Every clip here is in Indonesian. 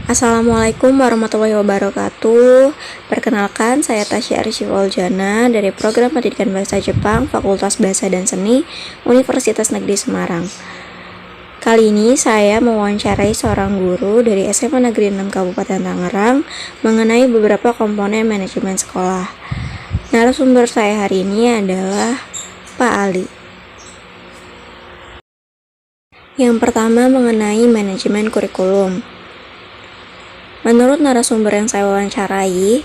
Assalamualaikum warahmatullahi wabarakatuh. Perkenalkan, saya Tasya Arsyifuljana dari Program Pendidikan Bahasa Jepang, Fakultas Bahasa dan Seni, Universitas Negeri Semarang. Kali ini saya mewawancarai seorang guru dari SMA Negeri 6 Kabupaten Tangerang mengenai beberapa komponen manajemen sekolah. Narasumber saya hari ini adalah Pak Ali. Yang pertama mengenai manajemen kurikulum. Menurut narasumber yang saya wawancarai,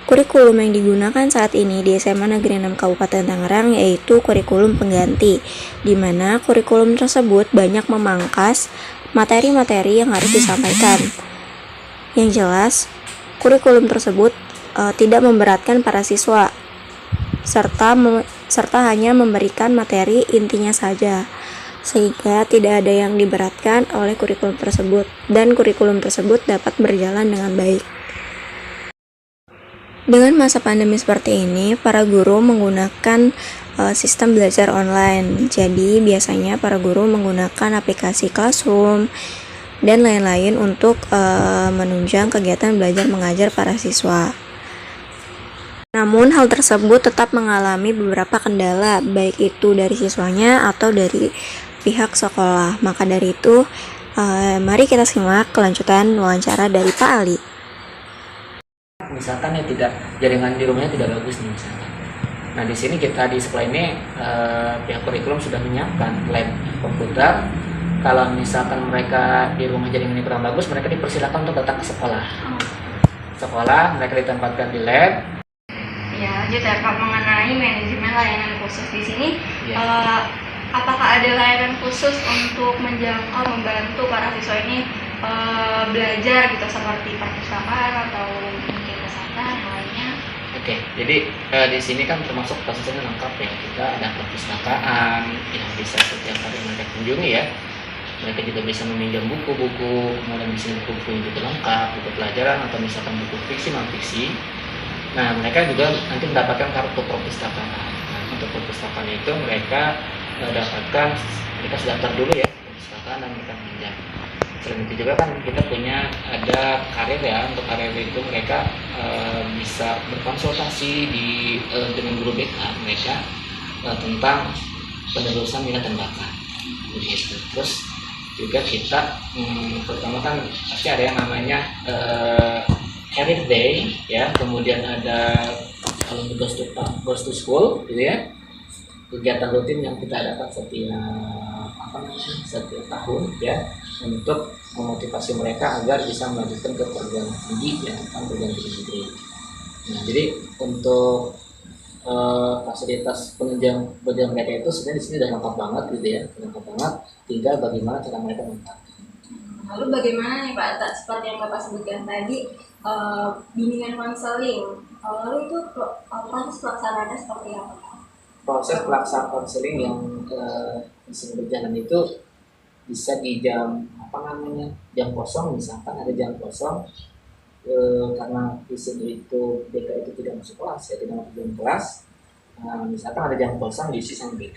kurikulum yang digunakan saat ini di SMA Negeri 6 Kabupaten Tangerang yaitu kurikulum pengganti, di mana kurikulum tersebut banyak memangkas materi-materi yang harus disampaikan. Yang jelas, kurikulum tersebut tidak memberatkan para siswa, serta hanya memberikan materi intinya saja, sehingga tidak ada yang diberatkan oleh kurikulum tersebut, dan kurikulum tersebut dapat berjalan dengan baik. Dengan masa pandemi seperti ini, para guru menggunakan sistem belajar online. Jadi biasanya para guru menggunakan aplikasi Classroom dan lain-lain untuk menunjang kegiatan belajar mengajar para siswa. Namun hal tersebut tetap mengalami beberapa kendala, baik itu dari siswanya atau dari pihak sekolah. Maka dari itu, mari kita simak kelanjutan wawancara dari Pak Ali. Misalkan ya tidak, jaringan di rumahnya tidak bagus nih misalkan. Nah di sini kita di sekolah ini pihak kurikulum sudah menyiapkan lab komputer. Kalau misalkan mereka di rumah jaringannya kurang bagus, mereka dipersilakan untuk datang ke sekolah. Sekolah mereka ditempatkan di lab. Ya, lanjut ya Pak, mengenai manajemen layanan khusus di sini. Apakah ada layanan khusus untuk menjangkau, membantu para siswa ini belajar gitu, seperti perpustakaan atau mungkin kesehatan lainnya? Oke, jadi di sini kan termasuk prosesnya lengkap ya. Kita ada perpustakaan yang bisa setiap hari mereka kunjungi ya. Mereka juga bisa meminjam buku-buku, kemudian di sini buku juga lengkap, buku pelajaran atau misalkan buku fiksi non fiksi. Nah, mereka juga nanti mendapatkan kartu perpustakaan. Nah, untuk perpustakaan itu mereka dapatkan, mereka sudah daftar dulu ya perpustakaan dan mereka pinjam. Selain itu juga kan kita punya ada karir ya. Untuk karir itu mereka bisa berkonsultasi dengan guru BK mereka tentang penerusan minat dan bakat. Begitu. Terus juga kita pertama kan pasti ada yang namanya Career Day ya, kemudian ada kalau goes to school gitu ya, kegiatan rutin yang kita adakan setiap tahun ya, untuk memotivasi mereka agar bisa melanjutkan ke perguruan tinggi yang akan perguruan tinggi negeri. Nah, jadi untuk fasilitas penunjang belajar mereka itu sebenarnya di sini sudah lengkap banget gitu ya, lengkap banget. Tinggal bagaimana cara mereka memanfaatkan. Lalu bagaimana nih Pak, seperti yang Bapak sebutkan tadi, bimbingan konseling, lalu itu proses pelaksanaannya seperti apa? Proses pelaksanaan konseling yang bisa berjalan itu bisa di jam jam kosong, misalkan ada jam kosong karena di sini itu BK itu tidak masuk kelas ya, tidak masuk jam kelas. Misalkan ada jam kosong diisi sama BK,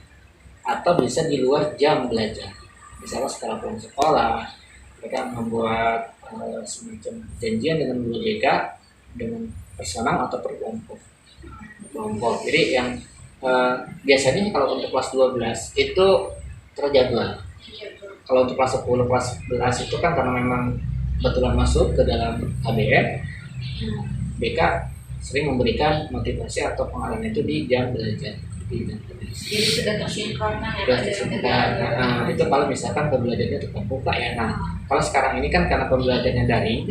atau bisa di luar jam belajar, misalnya setelah pulang sekolah mereka membuat semacam janjian dengan guru BK dengan personal atau per kelompok. Jadi yang biasanya kalau untuk kelas 12 itu terjadwal. Kalau untuk kelas 10, kelas 11 itu kan karena memang kebetulan masuk ke dalam KBM, BK sering memberikan motivasi atau pengarahan itu di jam belajar. Jadi sudah tersinkronkan ya. Itu kalau misalkan pembelajarannya tetap muka ya. Nah, kalau sekarang ini kan karena pembelajarannya daring,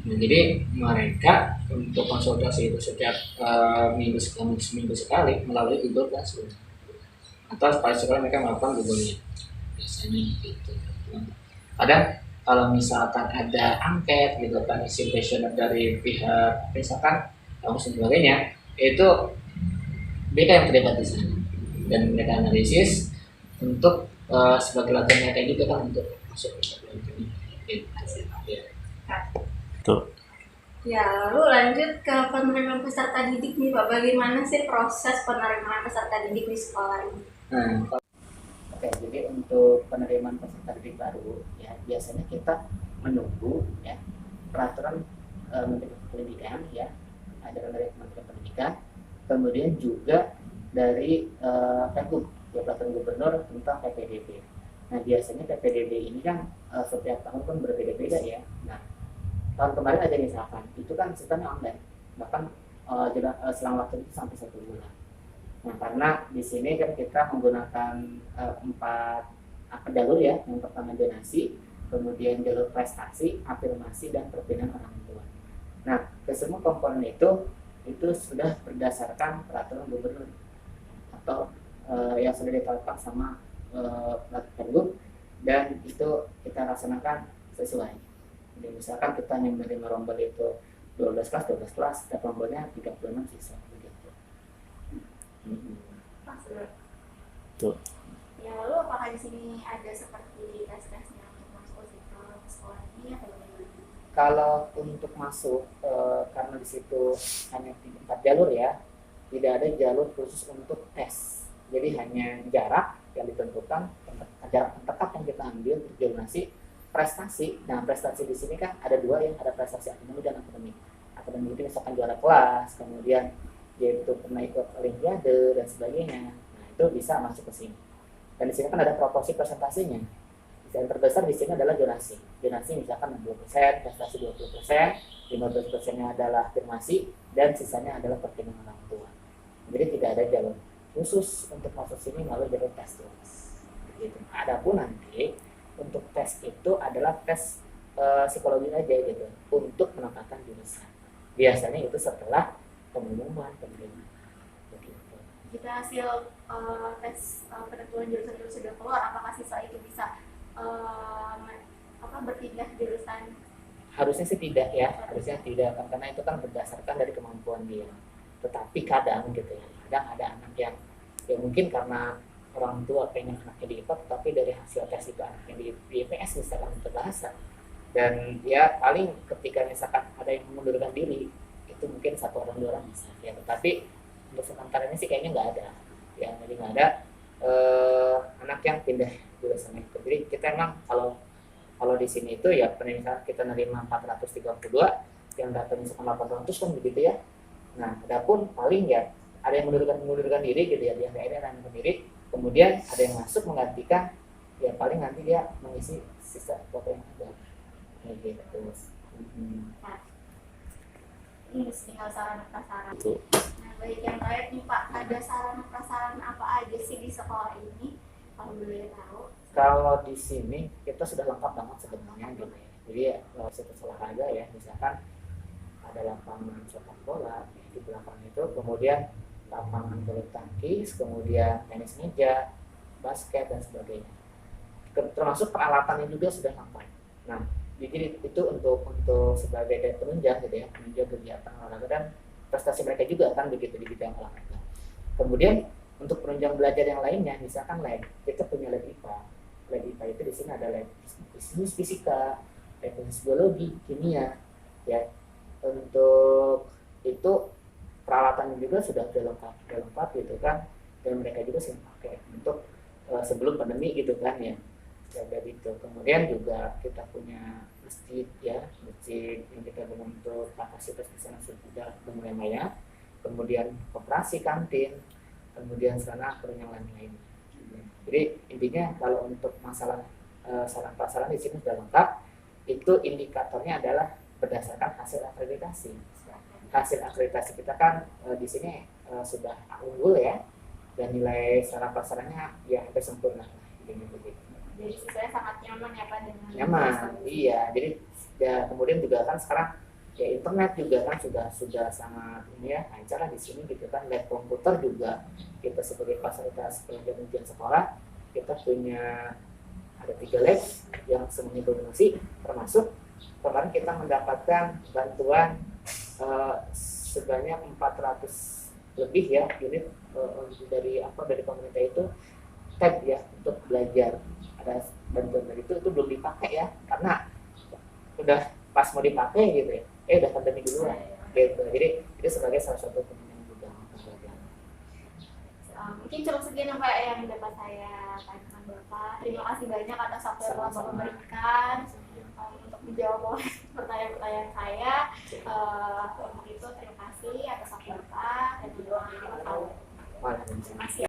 jadi mereka untuk konsultasi itu setiap seminggu sekali melalui Google Classroom, atau paling sekali mereka melakukan Google Meet biasanya gitu. Ada kalau misalkan ada angket gitu kan, isi kuesioner dari pihak misalkan kamu sebagainya, itu BK yang terlibat di sana dan mereka analisis untuk sebagai latihan mereka juga kan untuk masuk ke ini. Ya, lalu lanjut ke penerimaan peserta didik nih Pak. Bagaimana sih proses penerimaan peserta didik di sekolah ini? Oke, jadi untuk penerimaan peserta didik baru ya biasanya kita menunggu ya peraturan Menteri Pendidikan ya, ada dari Kementerian Pendidikan, kemudian juga dari Pergub ya, peraturan gubernur tentang PPDB. Nah biasanya PPDB ini kan setiap tahun kan berbeda-beda ya. Nah tahun kemarin aja misalkan itu kan sistemnya online, bahkan selang waktu itu sampai 1 bulan. Nah karena di sini kan kita menggunakan 4 jalur ya. Yang pertama donasi, kemudian jalur prestasi, afirmasi, dan perpindahan orang tua. Nah kesemua komponen itu sudah berdasarkan peraturan gubernur atau yang sudah ditetapkan sama Pergub, dan itu kita laksanakan sesuai. Jadi misalkan kita yang menerima rombel itu 12 kelas, setiap rombelnya 36 siswa begitu. Tuh. Ya lalu apakah di sini ada seperti tes-tesnya untuk masuk ke sekolah ini atau bagaimana? Kalau untuk masuk karena di situ hanya 4 jalur ya, tidak ada jalur khusus untuk tes. Jadi hanya jarak yang ditentukan, jarak terdekat yang kita ambil untuk zonasi, prestasi. Nah prestasi di sini kan ada 2 yang ada prestasi akademik dan akademik. Akademik itu misalkan juara kelas, kemudian yaitu pernah ikut olimpiade dan sebagainya. Nah itu bisa masuk ke sini. Dan di sini kan ada proporsi presentasinya. Yang terbesar di sini adalah zonasi. Zonasi misalkan 20%, prestasi 20%, 15%-nya adalah afirmasi, dan sisanya adalah pertimbangan orang tua. Jadi tidak ada jalur khusus untuk masuk sini melalui jalur tes tulis. Begitu. Adapun nanti untuk tes itu adalah tes psikologi aja gitu untuk menetapkan jurusan. Biasanya itu setelah pengumuman penerimaan. Begitu. Jika hasil tes penentuan jurusan sudah keluar, apakah siswa itu bisa berpindah jurusan? Harusnya sih tidak ya, harusnya tidak, karena itu kan berdasarkan dari kemampuan dia. Tetapi kadang gitu ya, kadang ada anak yang ya mungkin karena orang tua pengen anaknya di IPA, tapi dari hasil tes itu anaknya di IPS misalkan untuk bahasa, dan ya paling ketika misalkan ada yang mengundurkan diri itu mungkin 1 orang 2 orang bisa ya, tetapi untuk sementara ini sih kayaknya nggak ada ya, jadi nggak ada anak yang pindah jurusan itu. Jadi kita emang kalau di sini itu ya misalkan kita nerima 432 yang datang misalkan 800 kan begitu ya. Nah adapun paling ya ada yang mengundurkan diri gitu ya, dia daerah yang sendiri, kemudian ada yang masuk menggantikan ya, paling nanti dia mengisi sisa kuota yang ada gitu. Nah, ini tinggal sarana prasarana. Nah baik, yang terakhir nih Pak, ada sarana prasarana apa aja sih di sekolah ini kalau boleh tahu? Kalau di sini kita sudah lengkap banget sebenarnya gitu ya. Jadi ya situs olahraga ya, misalkan ada lapangan sepak bola di belakang itu, kemudian lapangan bulu tangkis, kemudian tenis meja, basket dan sebagainya. Termasuk peralatannya juga sudah lengkap. Nah, jadi itu untuk sebagai penunjang gitu ya, penunjang kegiatan olahraga dan prestasi mereka juga kan begitu di bidang olahraga. Kemudian untuk penunjang belajar yang lainnya, misalkan lab, kita punya lab IPA. Lab IPA itu di sini ada lab fisika, lab biologi, kimia, ya. Untuk itu peralatannya juga sudah lengkap gitu kan, dan mereka juga sering pakai untuk sebelum pandemi gitu kan ya. Jadi itu. Kemudian juga kita punya masjid ya, masjid yang kita bangun untuk kapasitas di sana sudah mulai banyak. Kemudian koperasi, kantin, kemudian sarana yang lain-lain. Jadi intinya kalau untuk masalah sarana prasarana di sini sudah lengkap. Itu indikatornya adalah berdasarkan hasil akreditasi. Hasil akreditasi kita kan di sini sudah unggul ya, dan nilai sarana prasarannya ya hampir sempurna. Jadi siswanya sangat nyaman ya Pak dengan nyaman, iya. Jadi ya kemudian juga kan sekarang ya internet juga kan sudah sangat ini ya, lancar lah di sini gitu kan. Lab komputer juga kita sebagai fasilitas penunjang ujian sekolah kita punya ada 3 lab yang semuanya berdonasi, termasuk kemarin kita mendapatkan bantuan sebanyak 400 lebih ya unit dari pemerintah itu tab ya untuk belajar. Ada bantuan dari itu belum dipakai ya, karena udah pas mau dipakai gitu ya, udah pandemi duluan gitu. Jadi itu sebagai salah satu penunjang juga. Mungkin cukup sekian Pak yang dapat saya tanyakan Bapak. Terima kasih banyak atas waktu yang Bapak memberikan untuk menjawab pertanyaan-pertanyaan Untuk itu terima kasih atas waktu Bapak dan juga terima kasih.